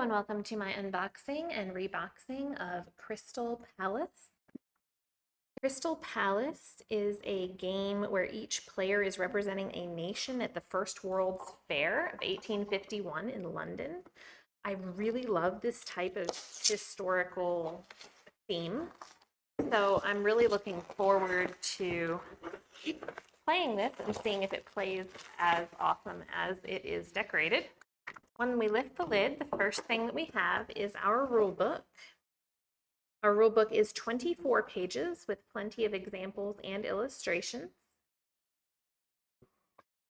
and welcome to my unboxing and reboxing of Crystal Palace. Crystal Palace is a game where each player is representing a nation at the First World's Fair of 1851 in London. I really love this type of historical theme, so I'm really looking forward to playing this and seeing if it plays as awesome as it is decorated. When we lift the lid, the first thing that we have is our rule book. Our rule book is 24 pages with plenty of examples and illustrations.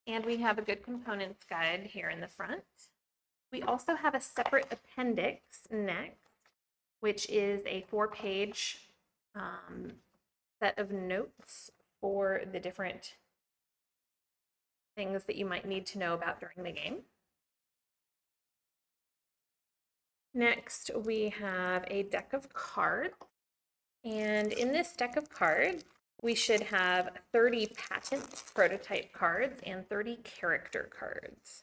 And we have a good components guide here in the front. We also have a separate appendix next, which is a 4-page set of notes for the different things that you might need to know about during the game. Next, we have a deck of cards, and in this deck of cards, we should have 30 patent prototype cards and 30 character cards.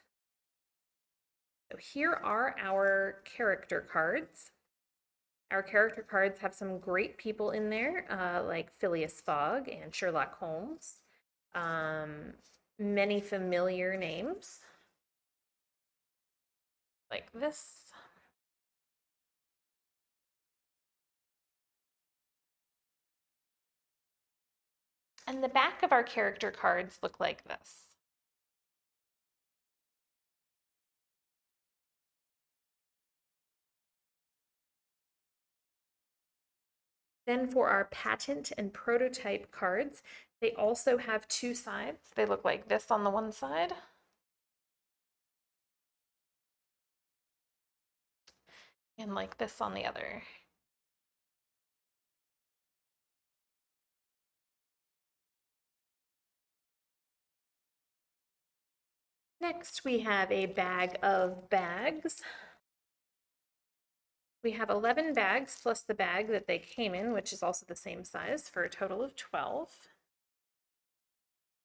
So here are our character cards. Our character cards have some great people in there, like Phileas Fogg and Sherlock Holmes. Many familiar names, like this. And the back of our character cards look like this. Then for our patent and prototype cards, they also have two sides. They look like this on the one side. And like this on the other. Next, we have a bag of bags. We have 11 bags plus the bag that they came in, which is also the same size, for a total of 12.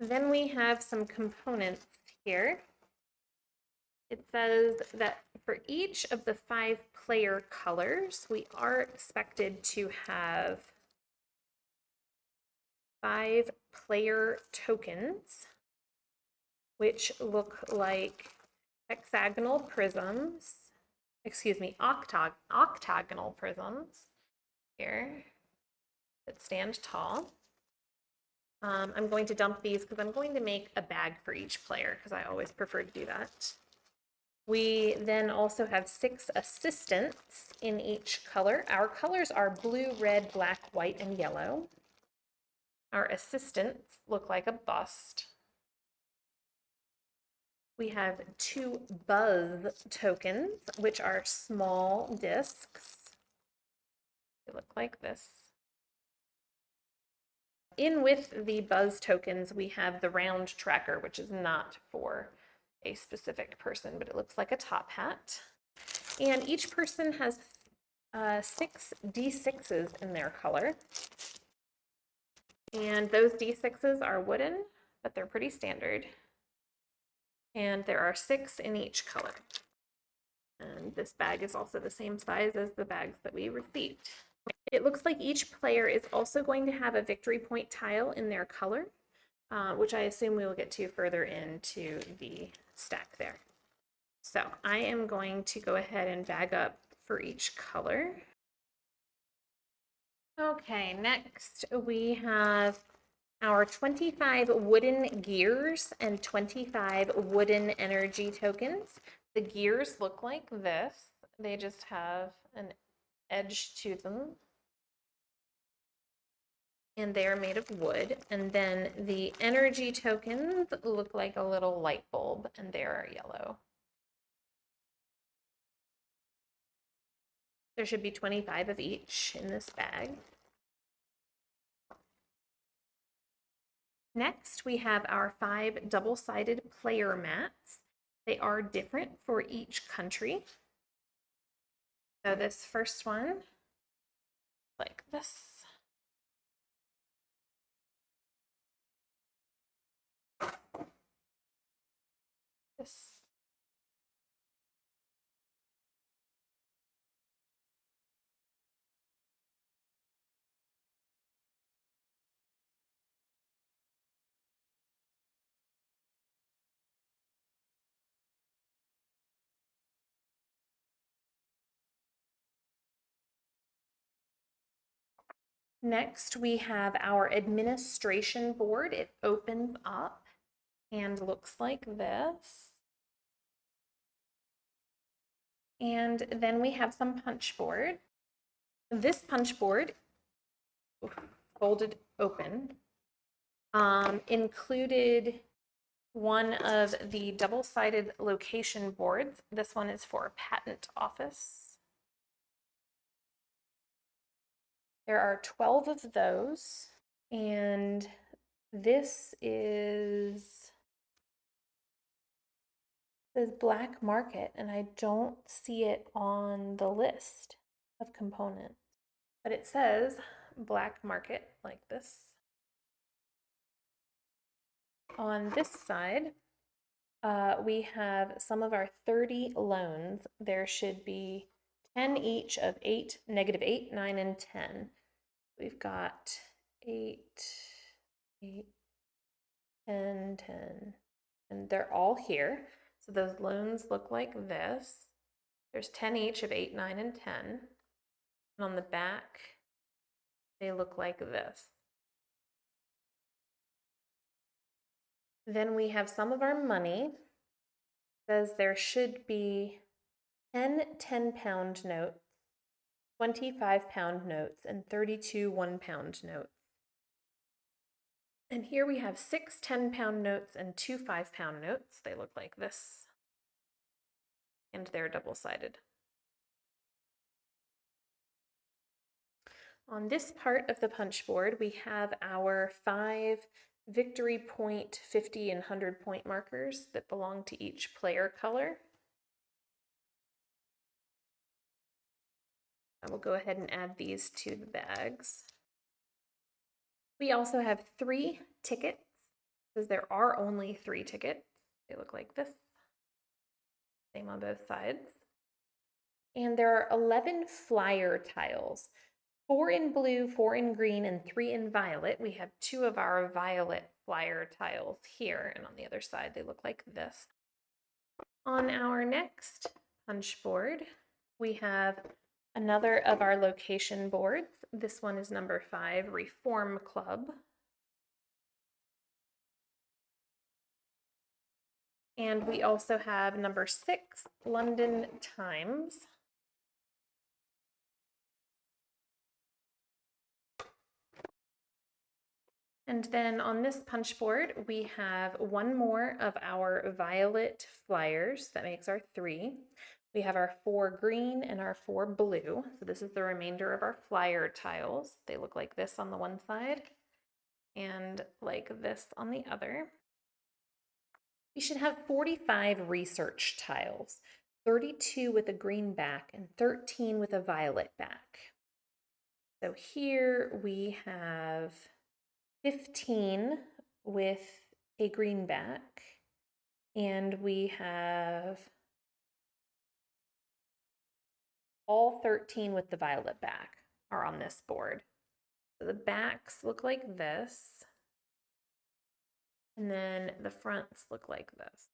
Then we have some components here. It says that for each of the 5 player colors, we are expected to have 5 player tokens, which look like hexagonal prisms, octagonal prisms here that stand tall. I'm going to dump these because I'm going to make a bag for each player because I always prefer to do that. We then also have 6 assistants in each color. Our colors are blue, red, black, white, and yellow. Our assistants look like a bust. We have 2 buzz tokens, which are small discs. They look like this. In with the buzz tokens, we have the round tracker, which is not for a specific person, but it looks like a top hat. And each person has 6 D6s in their color. And those D6s are wooden, but they're pretty standard. And there are 6 in each color. And this bag is also the same size as the bags that we received. It looks like each player is also going to have a victory point tile in their color, which I assume we will get to further into the stack there. So I am going to go ahead and bag up for each color. Okay, next we have our 25 wooden gears and 25 wooden energy tokens. The gears look like this. They just have an edge to them. And they are made of wood. And then the energy tokens look like a little light bulb, and they are yellow. There should be 25 of each in this bag. Next, we have our 5 double-sided player mats. They are different for each country. So this first one, like this. This. Next, we have our administration board. It opens up and looks like this. And then we have some punch board. This punch board, folded open, included one of the double-sided location boards. This one is for a patent office. There are 12 of those, and this says black market, and I don't see it on the list of components, but it says black market like this. On this side, we have some of our 30 loans. There should be 10 each of 8, -8, 9, and 10. We've got 8, 8, 10, 10, and they're all here. So those loans look like this. There's 10 each of 8, 9, and 10. And on the back, they look like this. Then we have some of our money. It says there should be 10 10-pound notes, 25-pound notes, and 32 1-pound notes. And here we have 6 10-pound notes and 2 5-pound notes. They look like this. And they're double-sided. On this part of the punch board, we have our 5 victory point, 50 and 100 point markers that belong to each player color. I will go ahead and add these to the bags. We also have 3 tickets, because there are only 3 tickets. They look like this. Same on both sides. And there are 11 flyer tiles. 4 in blue, 4 in green, and 3 in violet. We have 2 of our violet flyer tiles here, and on the other side they look like this. On our next punch board, we have another of our location boards. This one is number 5, Reform Club. And we also have number 6, London Times. And then on this punch board, we have 1 more of our violet flyers. That makes our 3. We have our 4 green and our 4 blue. So this is the remainder of our flyer tiles. They look like this on the one side and like this on the other. We should have 45 research tiles, 32 with a green back and 13 with a violet back. So here we have 15 with a green back, and we have all 13 with the violet back are on this board. So the backs look like this, and then the fronts look like this.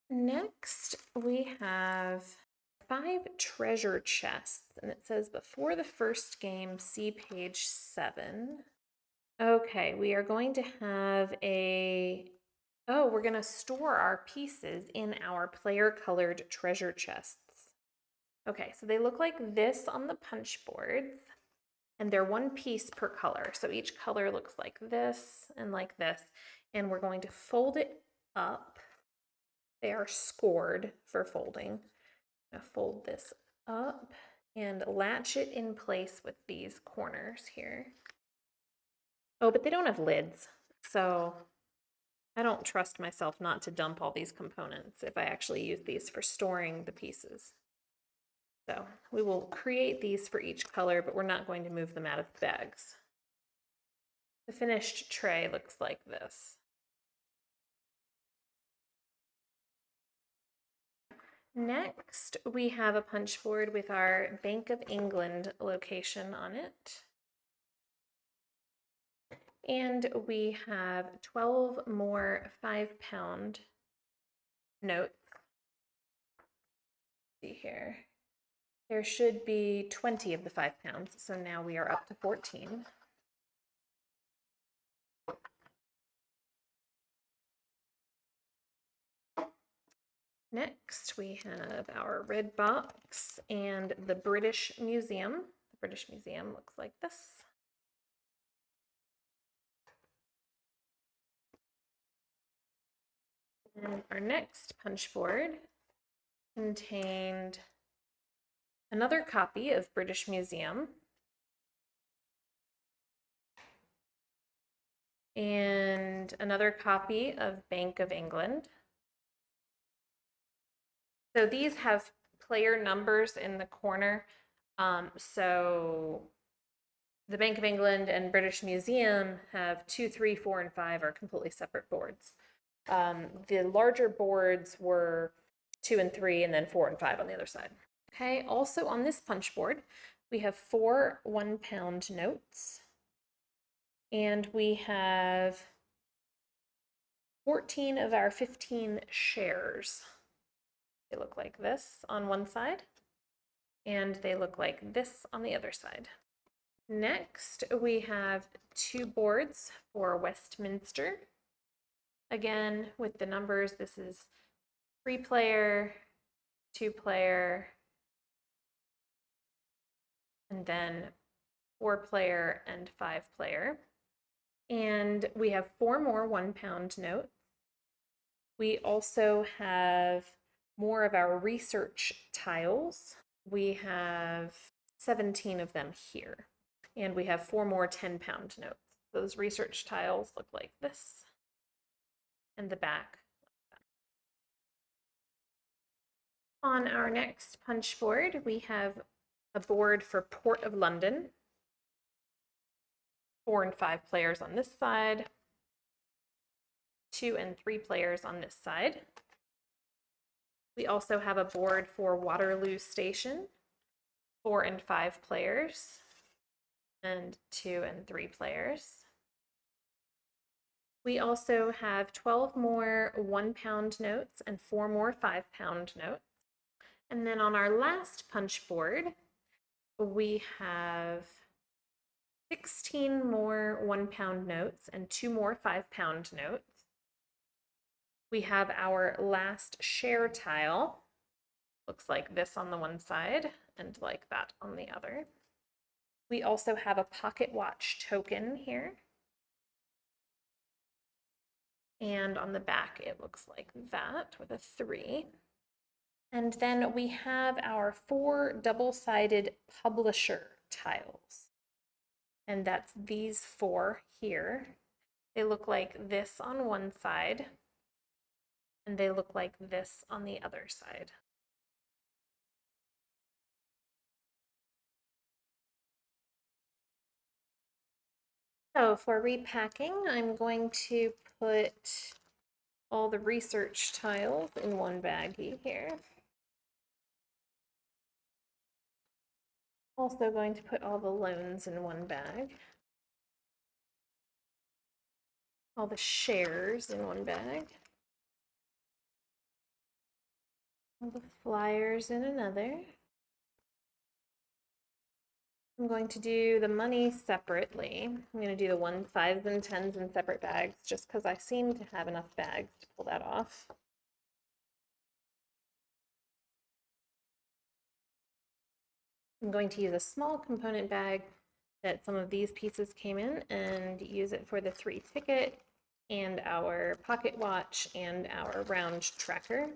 Next, we have 5 treasure chests, and it says before the first game, see page 7. Okay, we are going to have we're going to store our pieces in our player-colored treasure chests. Okay, so they look like this on the punch boards, and they're 1 piece per color. So each color looks like this and like this, and we're going to fold it up. They are scored for folding. I'm going to fold this up and latch it in place with these corners here. Oh, but they don't have lids, so I don't trust myself not to dump all these components if I actually use these for storing the pieces. So we will create these for each color, but we're not going to move them out of the bags. The finished tray looks like this. Next, we have a punch board with our Bank of England location on it. And we have 12 more 5-pound notes. Let's see here. There should be 20 of the 5 pounds, so now we are up to 14. Next, we have our red box and the British Museum. The British Museum looks like this. And our next punch board contained another copy of British Museum and another copy of Bank of England. So these have player numbers in the corner. So the Bank of England and British Museum have 2, 3, 4, and 5 are completely separate boards. The larger boards were 2 and 3, and then 4 and 5 on the other side. Okay, also on this punch board, we have 4 1-pound notes, and we have 14 of our 15 shares. They look like this on one side, and they look like this on the other side. Next, we have 2 boards for Westminster. Again, with the numbers, this is 3-player, 2-player, and then 4-player and 5-player. And we have 4 more 1-pound notes. We also have more of our research tiles. We have 17 of them here. And we have 4 more 10-pound notes. Those research tiles look like this. And the back. On our next punch board, we have a board for Port of London. 4 and 5 players on this side. 2 and 3 players on this side. We also have a board for Waterloo Station. 4 and 5 players. And 2 and 3 players. We also have 12 more 1-pound notes and 4 more 5-pound notes. And then on our last punch board, we have 16 more 1-pound notes and 2 more 5-pound notes. We have our last share tile. Looks like this on the one side and like that on the other. We also have a pocket watch token here. And on the back, it looks like that with a 3. And then we have our 4 double-sided publisher tiles. And that's these 4 here. They look like this on one side, and they look like this on the other side. So for repacking, I'm going to put all the research tiles in one baggie here. Also going to put all the loans in one bag. All the shares in one bag. All the flyers in another. I'm going to do the money separately. I'm going to do the 1s, 5s, and 10s in separate bags just because I seem to have enough bags to pull that off. I'm going to use a small component bag that some of these pieces came in and use it for the 3 tickets and our pocket watch and our round tracker.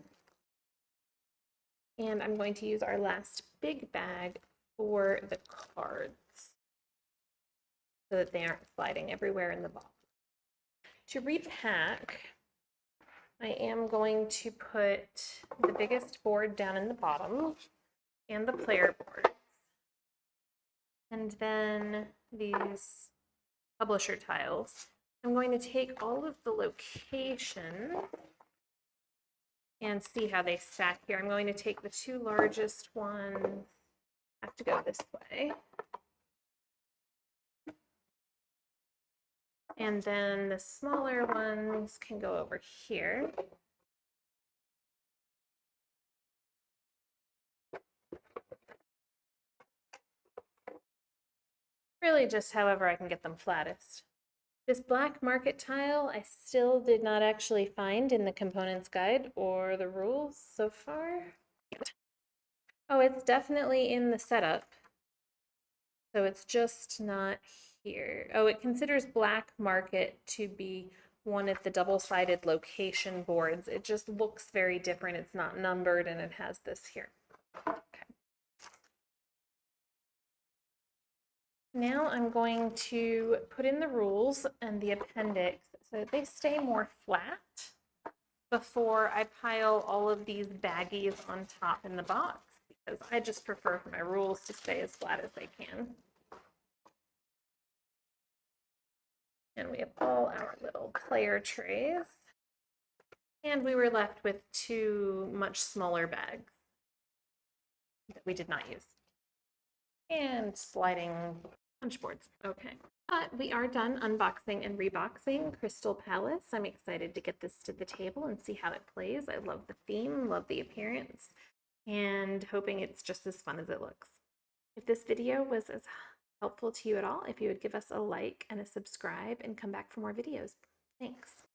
And I'm going to use our last big bag for the cards so that they aren't sliding everywhere in the box. To repack, I am going to put the biggest board down in the bottom and the player board. And then these publisher tiles. I'm going to take all of the location and see how they stack here. I'm going to take the 2 largest ones. I have to go this way. And then the smaller ones can go over here. Really just however I can get them flattest. This black market tile I still did not actually find in the components guide or the rules so far. Oh, it's definitely in the setup. So it's just not here. Oh, it considers black market to be one of the double-sided location boards. It just looks very different. It's not numbered and it has this here. Okay. Now I'm going to put in the rules and the appendix so that they stay more flat before I pile all of these baggies on top in the box, because I just prefer for my rules to stay as flat as they can. And we have all our little player trays. And we were left with 2 much smaller bags that we did not use. And sliding punch boards. Okay. But we are done unboxing and reboxing Crystal Palace. I'm excited to get this to the table and see how it plays. I love the theme, love the appearance, and hoping it's just as fun as it looks. If this video was as helpful to you at all, if you would give us a like and a subscribe and come back for more videos. Thanks.